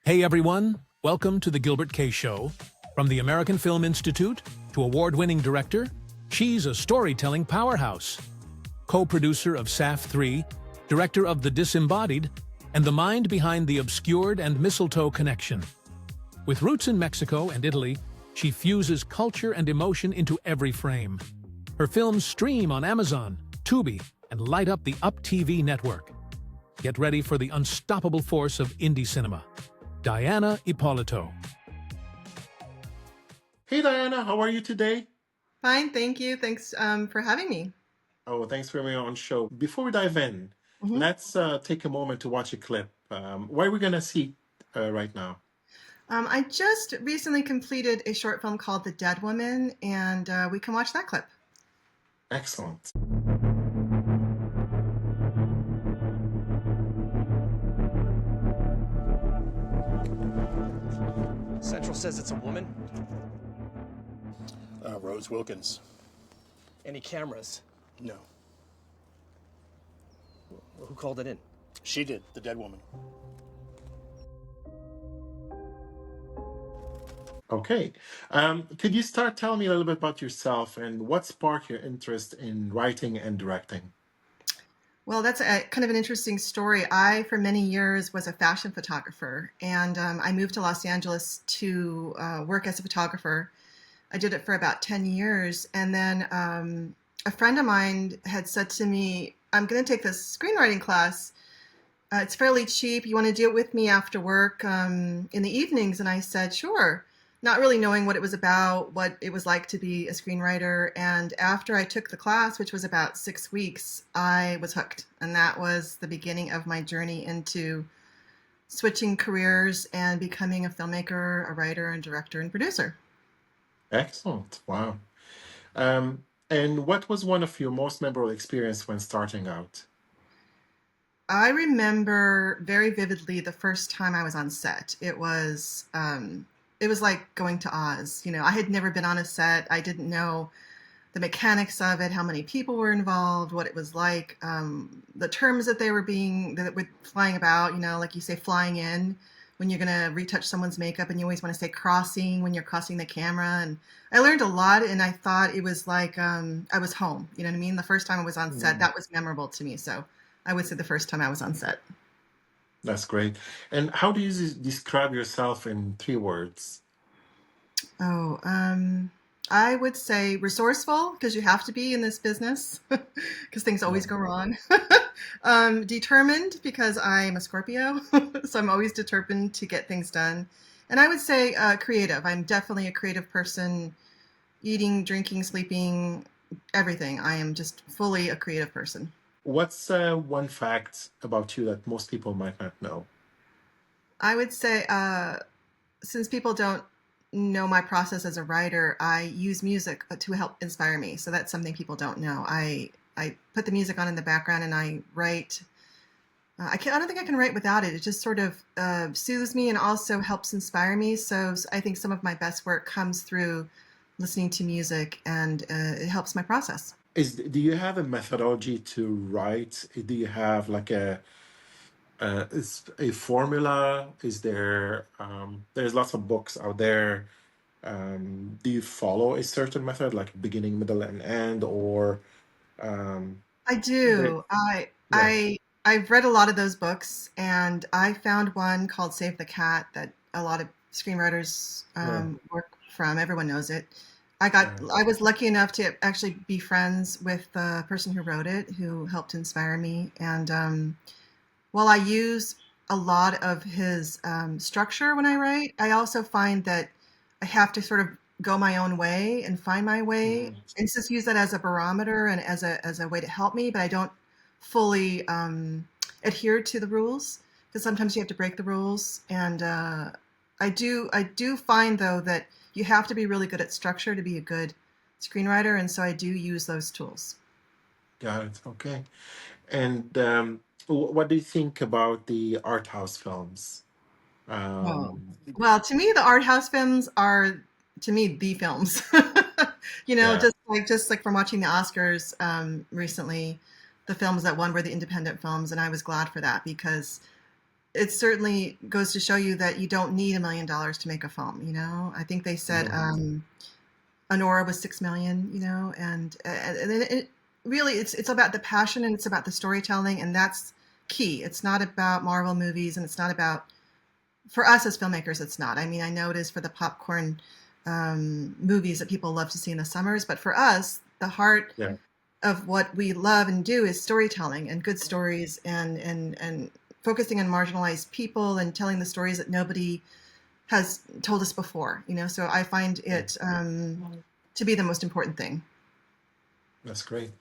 Hey everyone, welcome to the Gilbert.K Show. From the American Film Institute to award-winning director, she's a storytelling powerhouse. Co-producer of SAF 3, director of The Disembodied, and the mind behind The Obscured and Mistletoe Connection. With roots in Mexico and Italy, she fuses culture and emotion into every frame. Her films stream on Amazon, Tubi, and light up the Up TV network. Get ready for the unstoppable force of indie cinema. Dianna Ippolito. Hey Diana, how are you today? Fine, thank you. Thanks for having me. Oh, thanks for being on the show. Before we dive in, Mhm. let's take a moment to watch a clip. What are we gonna see right now? I just recently completed a short film called The Dead Woman, and we can watch that clip. Excellent. Central says it's a woman. Rose Wilkins. Any cameras? No. Who called it in? She did, the dead woman. Okay. Could you start telling me a little bit about yourself and what sparked your interest in writing and directing? Well, that's kind of an interesting story. I, for many years, was a fashion photographer, and I moved to Los Angeles to work as a photographer. I did it for about 10 years, and then a friend of mine had said to me, I'm going to take this screenwriting class. It's fairly cheap. You want to do it with me after work in the evenings? And I said, sure, not really knowing what it was about, what it was like to be a screenwriter. And after I took the class, which was about 6 weeks, I was hooked. And that was the beginning of my journey into switching careers and becoming a filmmaker, a writer, and director and producer. Excellent. Wow. And what was one of your most memorable experience when starting out? I remember very vividly the first time I was on set. It was like going to Oz. You know, I had never been on a set. I didn't know the mechanics of it, how many people were involved, what it was like, the terms that that were flying about. You know, like you say, flying in when you're gonna retouch someone's makeup, and you always want to say crossing when you're crossing the camera. And I learned a lot, and I thought it was like I was home. You know what I mean? The first time I was on set, that was memorable to me. So I would say the first time I was on set. That's great. And how do you describe yourself in 3 words? Oh, I would say resourceful, because you have to be in this business because things always go wrong. Determined, because I'm a Scorpio, so I'm always determined to get things done. And I would say creative. I'm definitely a creative person, eating, drinking, sleeping, everything. I am just fully a creative person. What's one fact about you that most people might not know? I would say since people don't know my process as a writer, I use music to help inspire me. So that's something people don't know. I put the music on in the background and I write. I don't think I can write without it. It just sort of soothes me and also helps inspire me. So I think some of my best work comes through listening to music, and it helps my process. Do you have a methodology to write? Do you have like is a formula? Is there there's lots of books out there. Do you follow a certain method, like beginning, middle, and end, or um, I there, do. yeah. I've read a lot of those books, and I found one called Save the Cat that a lot of screenwriters Yeah. work from. Everyone knows it. Yeah. I was lucky enough to actually be friends with the person who wrote it, who helped inspire me. And while I use a lot of his structure when I write, I also find that I have to sort of go my own way and find my way, Mhm. and just use that as a barometer and as a way to help me. But I don't fully adhere to the rules, because sometimes you have to break the rules. And I do find though that you have to be really good at structure to be a good screenwriter, and so I do use those tools. Got it. Okay. And what do you think about the art house films? Oh. Um, Well, to me, the art house films are, to me, the films. You know, yeah. just like from watching the Oscars recently, the films that won were the independent films, and I was glad for that, because it certainly goes to show you that you don't need $1 million to make a film. You know, I think they said Honora was 6 million. You know, and then it really it's about the passion and it's about the storytelling, and that's key. It's not about Marvel movies, and it's not about, for us as filmmakers, it's not. I mean, I know it is for the popcorn movies that people love to see in the summers, but for us, the heart Yeah. of what we love and do is storytelling and good stories, and focusing on marginalized people and telling the stories that nobody has told us before. You know, so I find it to be the most important thing. That's great.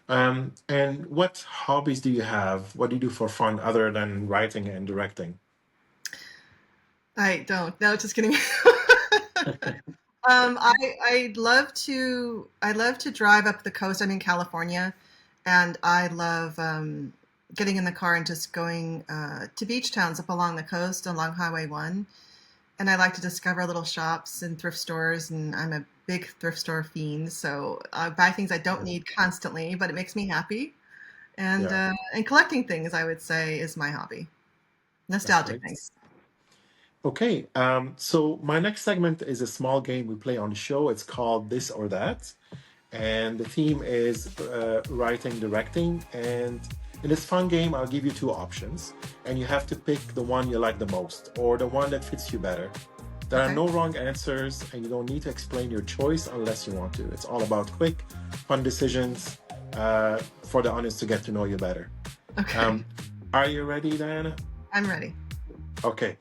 And what hobbies do you have? What do you do for fun other than writing and directing? I don't. No, just kidding. I love to drive up the coast. I'm in California, and I love getting in the car and just going to beach towns up along the coast along Highway 1. And I like to discover little shops and thrift stores, and I'm a big thrift store fiend. So I buy things I don't need constantly, but it makes me happy. Yeah, And collecting things, I would say, is my hobby. that's Nostalgic great. things. Okay, so my next segment is a small game we play on the show. It's called This or That, and the theme is writing, directing. And in this fun game, I'll give you two options, and you have to pick the one you like the most or the one that fits you better. There are Okay. no wrong answers, and you don't need to explain your choice unless you want to. It's all about quick, fun decisions for the audience to get to know you better. Okay. Are you ready, Diana? I'm ready. Okay.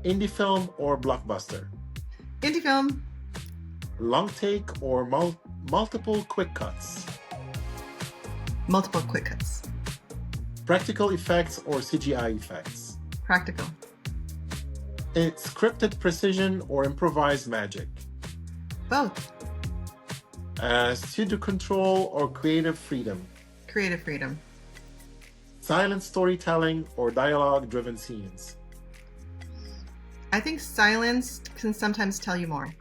Indie film or blockbuster? Indie film, Long take or multiple quick cuts? multiple quick cuts. Practical effects or CGI effects? Practical. It's scripted precision or improvised magic? Both. Studio control or creative freedom? Creative freedom. Silent storytelling or dialogue driven scenes? I think silence can sometimes tell you more.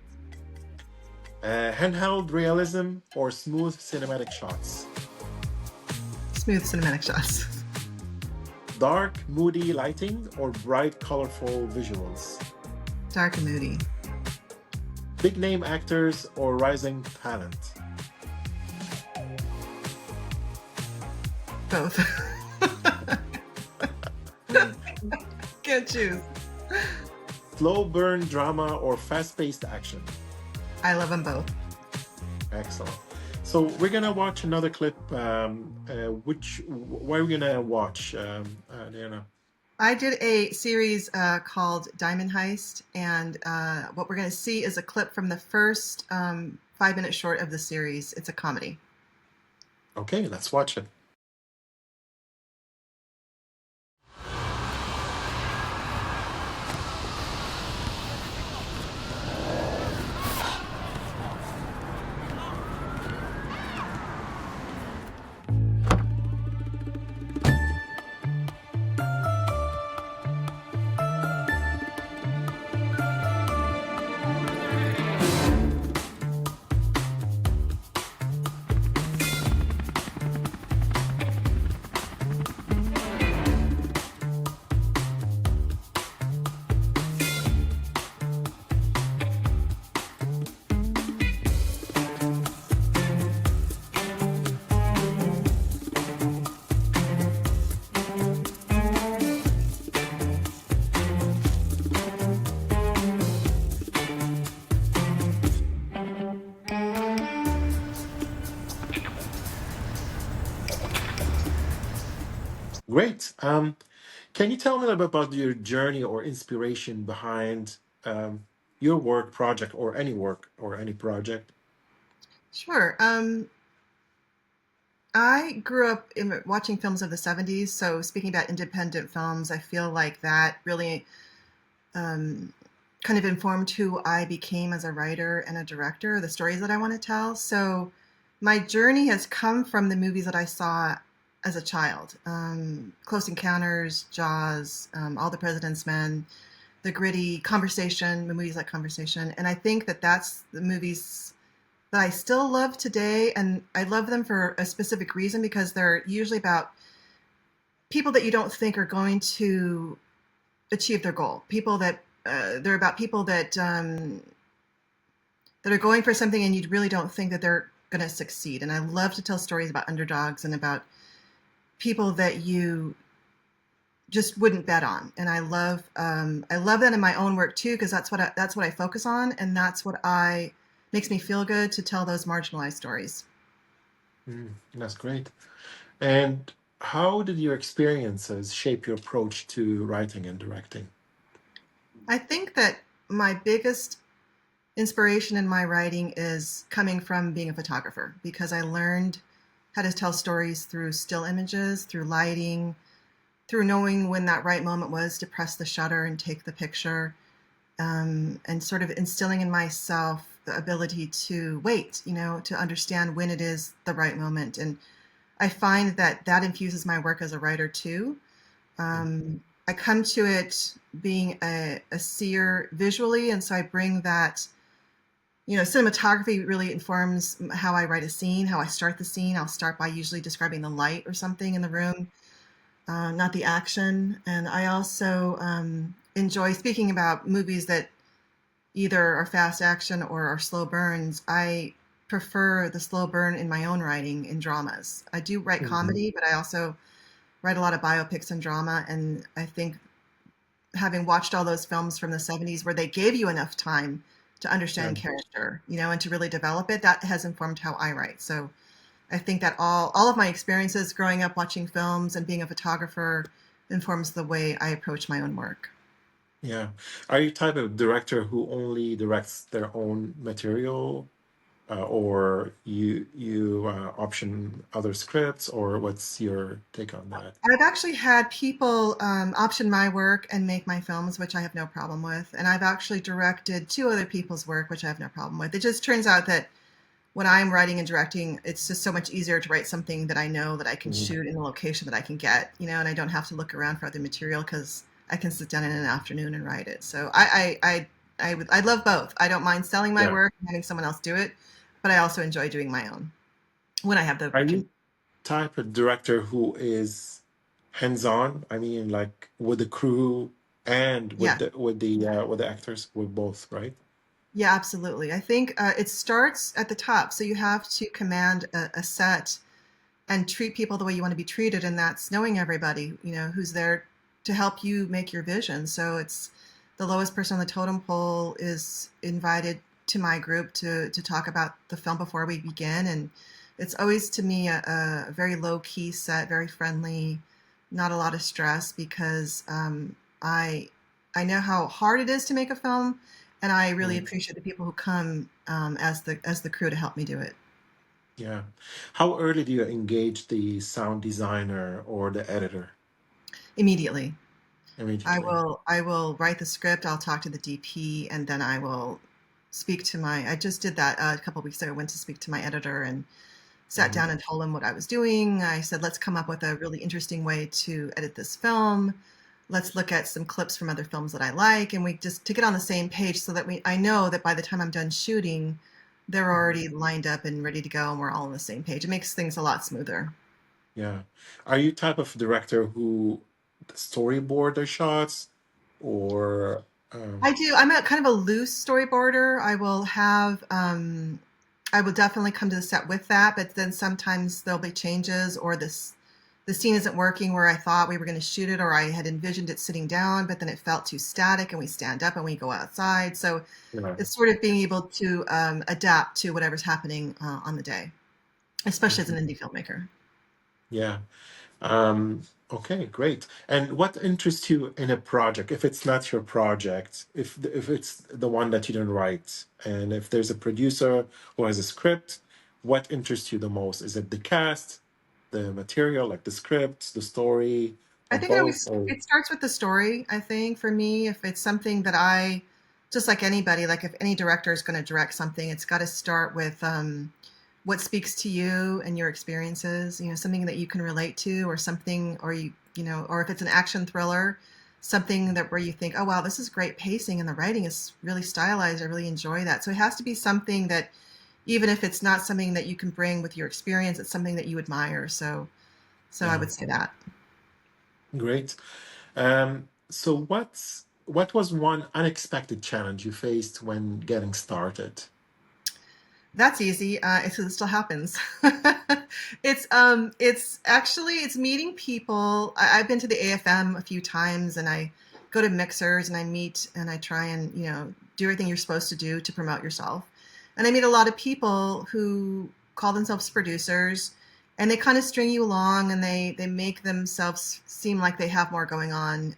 Handheld realism or smooth cinematic shots? Smooth cinematic shots. Dark, moody lighting or bright, colorful visuals? Dark and moody. Big name actors or rising talent? Both. Can't choose. Slow burn drama or fast paced action? I love them both. Excellent. So we're gonna watch another clip. What are we gonna watch, Diana? I did a series called Diamond Heist, and what we're going to see is a clip from the first 5-minute short of the series. It's a comedy. Okay, let's watch it. Great. Can you tell me a little bit about your journey or inspiration behind your work project or any work or any project? Sure. I grew up watching films of the 70s. So speaking about independent films, I feel like that really kind of informed who I became as a writer and a director, the stories that I want to tell. So my journey has come from the movies that I saw as a child. Close Encounters, Jaws, All the President's Men, The Gritty, Conversation, movies like Conversation. And I think that that's the movies that I still love today. And I love them for a specific reason, because they're usually about people that you don't think are going to achieve their goal. People that they're about people that are going for something and you really don't think that they're going to succeed. And I love to tell stories about underdogs and about people that you just wouldn't bet on. And I love that in my own work too, because that's what I focus on, and that's what I makes me feel good to tell those marginalized stories. That's great. And how did your experiences shape your approach to writing and directing? I think that my biggest inspiration in my writing is coming from being a photographer, because I learned how to tell stories through still images, through lighting, through knowing when that right moment was to press the shutter and take the picture, and sort of instilling in myself the ability to wait, to understand when it is the right moment. And I find that that infuses my work as a writer too. I come to it being a seer visually, and so I bring that. Cinematography really informs how I write a scene, how I start the scene. I'll start by usually describing the light or something in the room, not the action. And I also enjoy speaking about movies that either are fast action or are slow burns. I prefer the slow burn in my own writing in dramas. I do write Mhm. comedy, but I also write a lot of biopics and drama. And I think having watched all those films from the 70s where they gave you enough time to Yeah. understand character, and to really develop it, that has informed how I write. So I think that all of my experiences growing up watching films and being a photographer informs the way I approach my own work. Yeah. Are you type of director who only directs their own material, or you option other scripts, or what's your take on that? I've actually had people option my work and make my films, which I have no problem with. And I've actually directed two other people's work, which I have no problem with. It just turns out that when I'm writing and directing, it's just so much easier to write something that I know that I can Mhm. shoot in a location that I can get, and I don't have to look around for other material because I can sit down in an afternoon and write it. So I love both. I don't mind selling my Yeah. work and having someone else do it, but I also enjoy doing my own when I have the Are you type of director who is hands-on? I mean, like with the crew and yeah. with the actors, with both, right? Yeah, absolutely. I think it starts at the top. So you have to command a set and treat people the way you want to be treated. And that's knowing everybody, who's there to help you make your vision. So it's the lowest person on the totem pole is invited to my group to talk about the film before we begin. And it's always to me a very low key set, very friendly, not a lot of stress because I I know how hard it is to make a film, and I really Mm. appreciate the people who come as the crew to help me do it Yeah. How early do you engage the sound designer or the editor? immediately. I Immediately. will I will write the script. I'll talk to the DP, and then I will speak to my. I just did that a couple of weeks ago. I went to speak to my editor and sat Mhm. down and told him what I was doing. I said, let's come up with a really interesting way to edit this film. Let's look at some clips from other films that I like, and we just to get on the same page so that I know that by the time I'm done shooting, they're Mhm. already lined up and ready to go, and we're all on the same page. It makes things a lot smoother. Yeah. Are you type of director who storyboard their shots, or I do. I'm a kind of a loose storyboarder. I will definitely come to the set with that, but then sometimes there'll be changes or the scene isn't working where I thought we were going to shoot it, or I had envisioned it sitting down, but then it felt too static and we stand up and we go outside. So yeah. it's sort of being able to adapt to whatever's happening on the day, especially as an Mhm. indie filmmaker. Yeah. Okay, great. And what interests you in a project? If it's not your project, if it's the one that you didn't write, and if there's a producer who has a script, what interests you the most? Is it the cast, the material, like the script, the story, I or think it both? always Or it starts with the story. I think for me, if it's something that I just like anybody, like if any director is going to direct something, it's got to start with what speaks to you and your experiences. Something that you can relate to, or something, or or if it's an action thriller, something that where you think, oh wow, this is great pacing and the writing is really stylized. I really enjoy that. So it has to be something that, even if it's not something that you can bring with your experience, it's something that you admire. So I yeah, would say that. great. Um, So what was one unexpected challenge you faced when getting started? That's easy. It still happens. It's actually it's meeting people. I've been to the AFM a few times, and I go to mixers and I meet and I try and do everything you're supposed to do to promote yourself. And I meet a lot of people who call themselves producers, and they kind of string you along, and they make themselves seem like they have more going on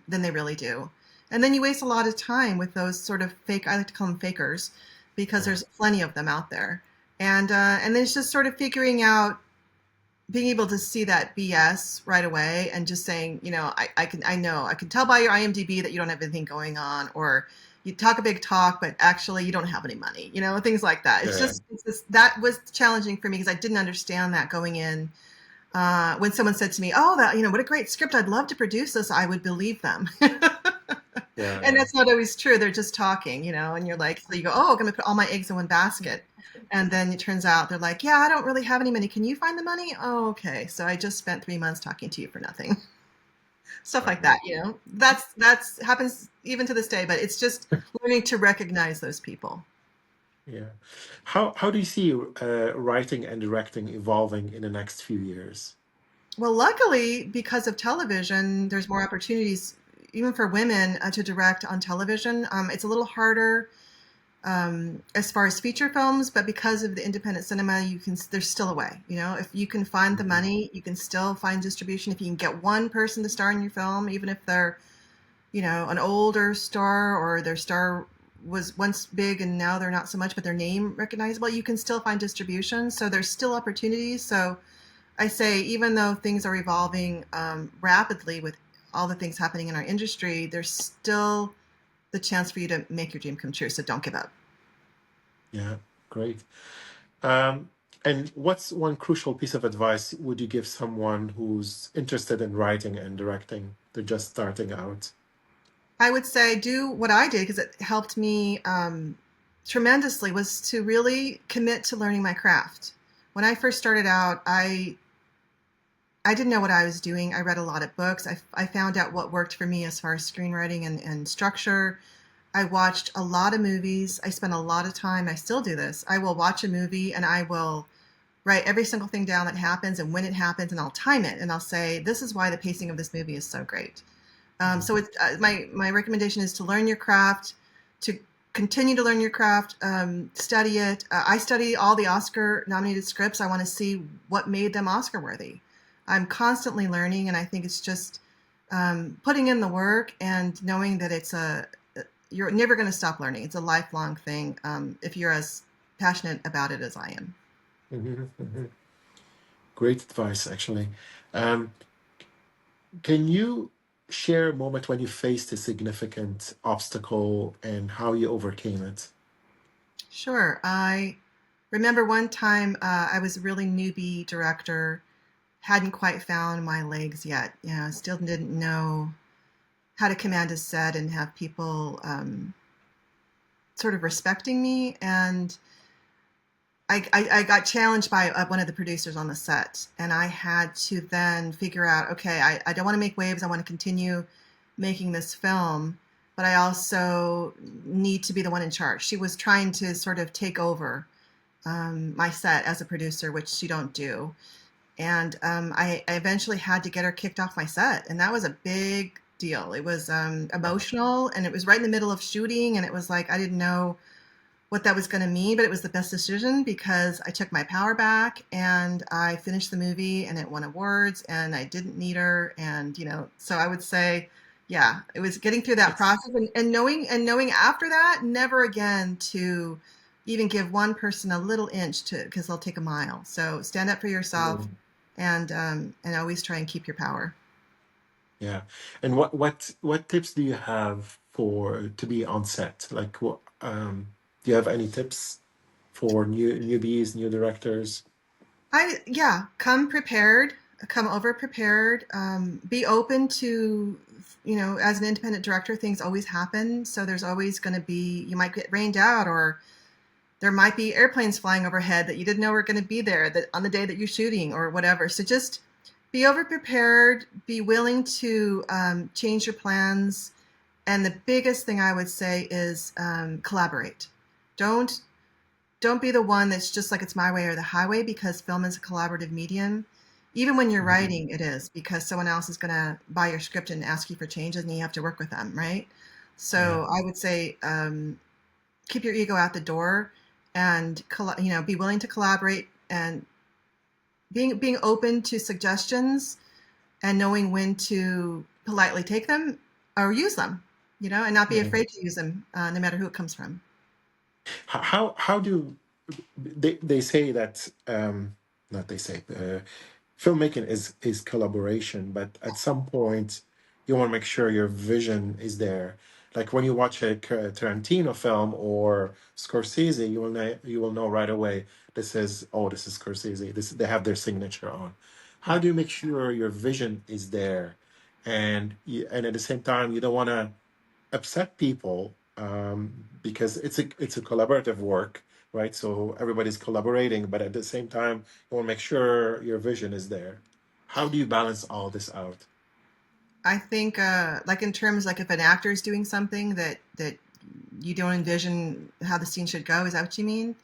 than they really do. And then you waste a lot of time with those sort of fake. I like to call them fakers because Yeah. there's plenty of them out there. And then it's just sort of figuring out, being able to see that BS right away and just saying, I can tell by your IMDb that you don't have anything going on, or you talk a big talk, but actually you don't have any money, things like that. Yeah. It's just that was challenging for me because I didn't understand that going in. When someone said to me, "Oh, that what a great script! I'd love to produce this," I would believe them. And Yeah. that's not always true. They're just talking, and you're like, so you go, oh, I'm going to put all my eggs in one basket. And then it turns out they're like, yeah, I don't really have any money. Can you find the money? Oh, okay. So I just spent 3 months talking to you for nothing. Stuff like Wow. that, that's happens even to this day, but it's just learning to recognize those people. Yeah. How do you see writing and directing evolving in the next few years? Well, luckily, because of television, there's more opportunities even for women to direct on television. It's a little harder as far as feature films, but because of the independent cinema, there's still a way. If you can find the Mhm. money, you can still find distribution. If you can get one person to star in your film, even if they're an older star, or their star was once big and now they're not so much, but their name recognizable, you can still find distribution. So there's still opportunities. So I say, even though things are evolving rapidly with all the things happening in our industry, there's still the chance for you to make your dream come true. So don't give up. Yeah, great. Um, and what's one crucial piece of advice would you give someone who's interested in writing and directing? They're just starting out. I would say do what I did because it helped me tremendously, was to really commit to learning my craft. When I first started out, I didn't know what I was doing. I read a lot of books. I found out what worked for me as far as screenwriting and structure. I watched a lot of movies. I spent a lot of time. I still do this. I will watch a movie and I will write every single thing down that happens and when it happens, and I'll time it and I'll say, this is why the pacing of this movie is so great. So Mhm. it's my recommendation is to learn your craft, to continue to learn your craft, study it. I study all the Oscar nominated scripts. I want to see what made them Oscar worthy. I'm constantly learning, and I think it's just putting in the work and knowing that you're never going to stop learning. It's a lifelong thing if you're as passionate about it as I am. Mhm. Mhm. Great advice, actually. Um, can you share a moment when you faced a significant obstacle and how you overcame it? Sure. I remember one time I was a really newbie director, hadn't quite found my legs yet. Still didn't know how to command a set and have people sort of respecting me. And I got challenged by one of the producers on the set, and I had to then figure out, okay, I don't want to make waves. I want to continue making this film, but I also need to be the one in charge. She was trying to sort of take over my set as a producer, which you don't do. And I eventually had to get her kicked off my set, and that was a big deal. It was emotional, and it was right in the middle of shooting, and it was like I didn't know what that was going to mean, but it was the best decision because I took my power back and I finished the movie and it won awards and I didn't need her. And, so I would say, yeah, it was getting through that It's process and knowing after that, never again to even give one person a little inch to, because they'll take a mile. So stand up for yourself mm, and always try and keep your power. yeah. And what tips do you have for to be on set? Like what do you have any tips for newbies, new directors? Yeah, come prepared, come over prepared. Be open to, as an independent director, things always happen. So there's always going to be, you might get rained out, or there might be airplanes flying overhead that you didn't know were going to be there that on the day that you're shooting or whatever. So just Be over-prepared, be willing to change your plans, and the biggest thing I would say is collaborate. Don't don't be the one that's just like it's my way or the highway, because film is a collaborative medium. Even when you're Mhm. writing, it is, because someone else is going to buy your script and ask you for changes, and you have to work with them, right? Yeah. So I would say keep your ego out the door, and be willing to collaborate, and being open to suggestions, and knowing when to politely take them or use them, and not be Yeah. afraid to use them, no matter who it comes from. How do they say that not they say filmmaking is collaboration, but at some point you want to make sure your vision is there. Like when you watch a Tarantino film or Scorsese, you will know right away this is Scorsese. This they have their signature on. How Yeah. do you make sure your vision is there, and at the same time you don't want to upset people because it's a collaborative work, right? So everybody's collaborating, but at the same time, you want to make sure your vision is there. How do you balance all this out? I think, like in terms, like if an actor is doing something that you don't envision how the scene should go, is that what you mean?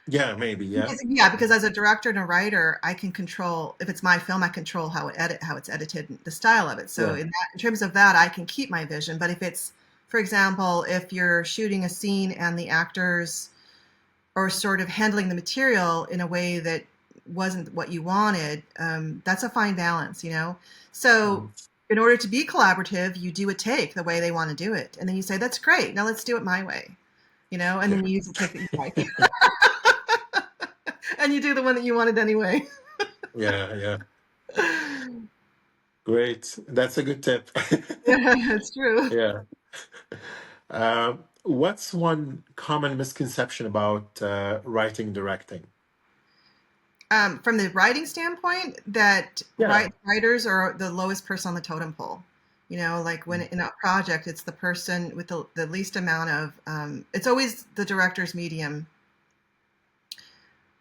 Yeah, maybe. Yeah, Yeah, because as a director and a writer, I can control, if it's my film, I control how it's edited, and the style of it. So yeah, in terms of that, I can keep my vision. But if it's, for example, if you're shooting a scene and the actors are sort of handling the material in a way that wasn't what you wanted, that's a fine balance. So mm, in order to be collaborative, you do a take the way they want to do it, and then you say, "That's great. Now let's do it my way," and yeah, then you use the take that you like. And you do the one that you wanted anyway. yeah, yeah. Great. That's a good tip. Yeah, it's true. Yeah. What's one common misconception about writing, directing? From the writing standpoint, that Yeah. writers are the lowest person on the totem pole. Like when in a project, it's the person with the least amount of, it's always the director's medium,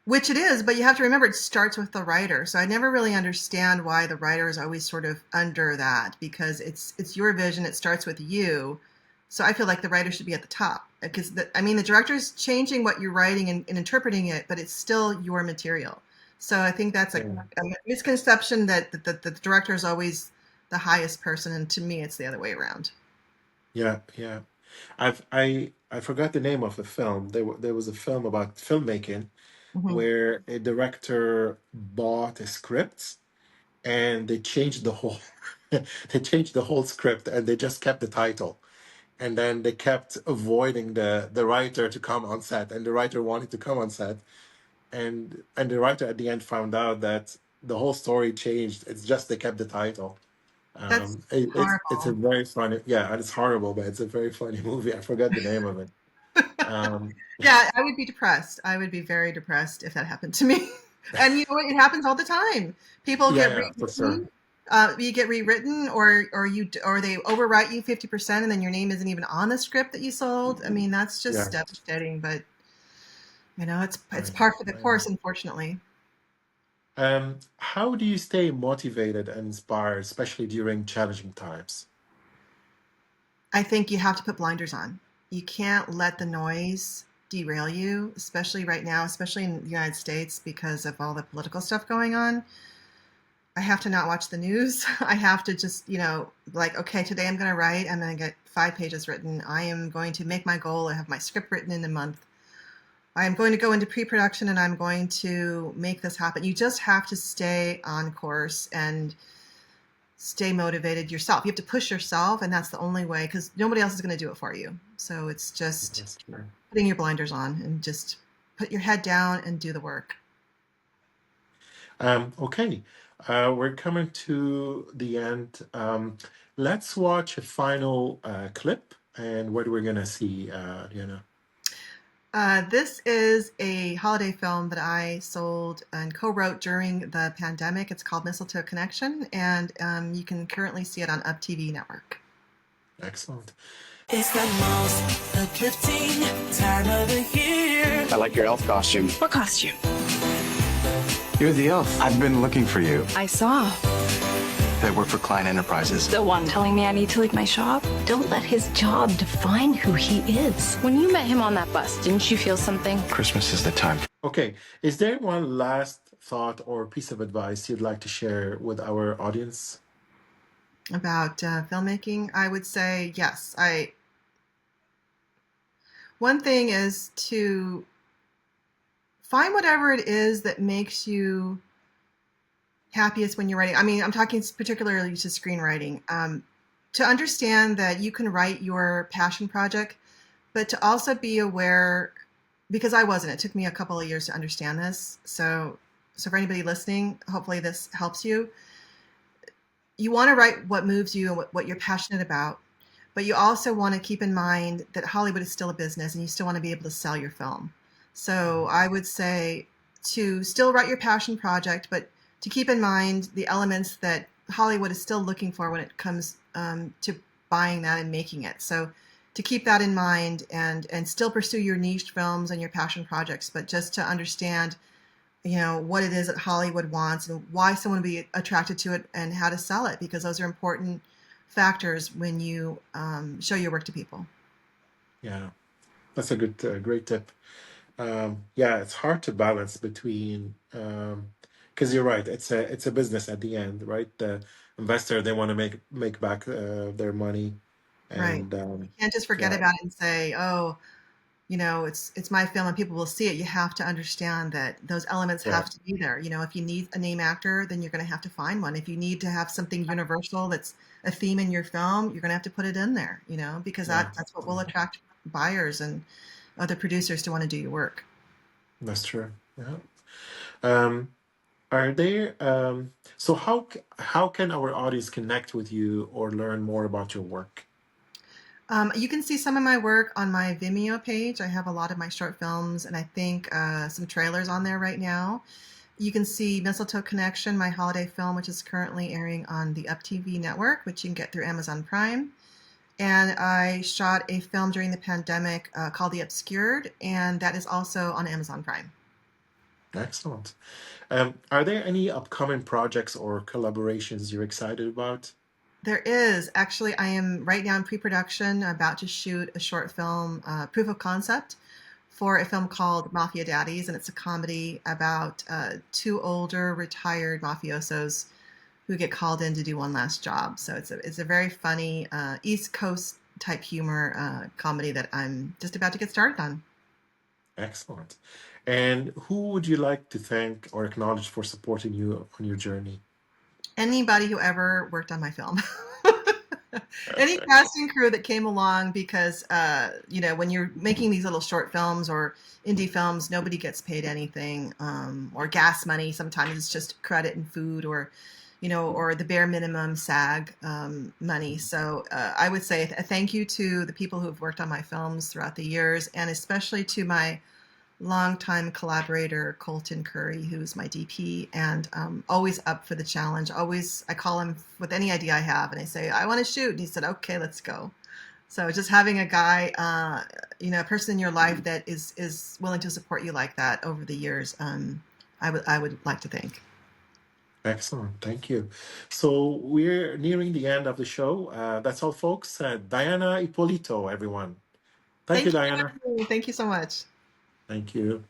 which it is, but you have to remember it starts with the writer. So I never really understand why the writer is always sort of under that, because it's your vision. It starts with you. So I feel like the writer should be at the top, because the director's changing what you're writing and interpreting it, but it's still your material. So I think that's Yeah. a misconception that the director is always the highest person, and to me, it's the other way around. Yeah, yeah. I forgot the name of the film. There was a film about filmmaking Hmm. where a director bought a script and they changed the whole they changed the whole script and they just kept the title. And then they kept avoiding the writer to come on set, and the writer wanted to come on set, and the writer at the end found out that the whole story changed. It's just they kept the title. That's It's a horrible. very funny, yeah, and it's horrible, but it's a very funny movie. I forgot the name of it. Um, Yeah, I would be depressed. I would be very depressed if that happened to me. And you know what? It happens all the time. People yeah, get yeah, for sure. rewritten. You get rewritten, or they overwrite you 50%, and then your name isn't even on the script that you sold. I mean, that's just Yeah, devastating. But it's I par know, for the I course, know. unfortunately. How do you stay motivated and inspired, especially during challenging times? I think you have to put blinders on. You can't let the noise derail you, especially right now, especially in the United States, because of all the political stuff going on. I have to not watch the news. I have to just, like, okay, today I'm going to write. I'm going to get 5 pages written. I am going to make my goal. I have my script written in a month. I am going to go into pre-production, and I'm going to make this happen. You just have to stay on course and stay motivated yourself. You have to push yourself, and that's the only way, because nobody else is going to do it for you. So it's just That's true. putting your blinders on and just put your head down and do the work. Okay, we're coming to the end. Let's watch a final clip, and what we're gonna see, This is a holiday film that I sold and co-wrote during the pandemic. It's called Mistletoe Connection, and you can currently see it on Up TV Network. Excellent. It's the most uplifting time of the year. I like your elf costume. What costume? You're the elf. I've been looking for you. I saw. I work for Klein Enterprises. The one telling me I need to leave my shop. Don't let his job define who he is. When you met him on that bus, didn't you feel something? Christmas is the time. Okay, is there one last thought or piece of advice you'd like to share with our audience? About filmmaking, I would say yes. One thing is to find whatever it is that makes you happiest when you're writing. I mean, I'm talking particularly to screenwriting. To understand that you can write your passion project, but to also be aware, because I wasn't, it took me a couple of years to understand this. So for anybody listening, hopefully this helps you. You want to write what moves you and what you're passionate about, but you also want to keep in mind that Hollywood is still a business and you still want to be able to sell your film. So I would say to still write your passion project, but to keep in mind the elements that Hollywood is still looking for when it comes to buying that and making it. So to keep that in mind and still pursue your niche films and your passion projects, but just to understand, what it is that Hollywood wants and why someone would be attracted to it and how to sell it, because those are important factors when you show your work to people. Yeah, that's a great tip. Yeah, it's hard to balance between, because you're right, it's a business at the end, right? The investor, they want to make back their money, Right. and You can't just forget yeah, about it and say, oh, it's my film and people will see it. You have to understand that those elements yeah, have to be there. If you need a name actor, then you're going to have to find one. If you need to have something universal that's a theme in your film, you're going to have to put it in there, because yeah, that's what will attract buyers and other producers to want to do your work. that's true. Yeah. Um, are there so how can our audience connect with you or learn more about your work? You can see some of my work on my Vimeo page. I have a lot of my short films and I think some trailers on there right now. You can see Mistletoe Connection, my holiday film, which is currently airing on the Up TV network, which you can get through Amazon Prime. And I shot a film during the pandemic called The Obscured, and that is also on Amazon Prime. Excellent. Are there any upcoming projects or collaborations you're excited about? There is. Actually, I am right now in pre-production, about to shoot a short film, proof of concept, for a film called Mafia Daddies, and it's a comedy about two older retired mafiosos who get called in to do one last job. So it's a very funny East Coast type humor comedy that I'm just about to get started on. Excellent. And who would you like to thank or acknowledge for supporting you on your journey? Anybody who ever worked on my film. Any casting crew that came along, because when you're making these little short films or indie films, nobody gets paid anything, or gas money. Sometimes it's just credit and food, or or the bare minimum SAG money. So I would say a thank you to the people who have worked on my films throughout the years, and especially to my longtime collaborator, Colton Curry, who's my DP, and always up for the challenge. Always, I call him with any idea I have, and I say, I want to shoot. And he said, okay, let's go. So just having a guy, a person in your life that is willing to support you like that over the years, I would like to thank. Excellent. Thank you. So we're nearing the end of the show. That's all, folks. Dianna Ippolito, everyone. Thank you, Thank you for Dianna. having me. Thank you so much. Thank you.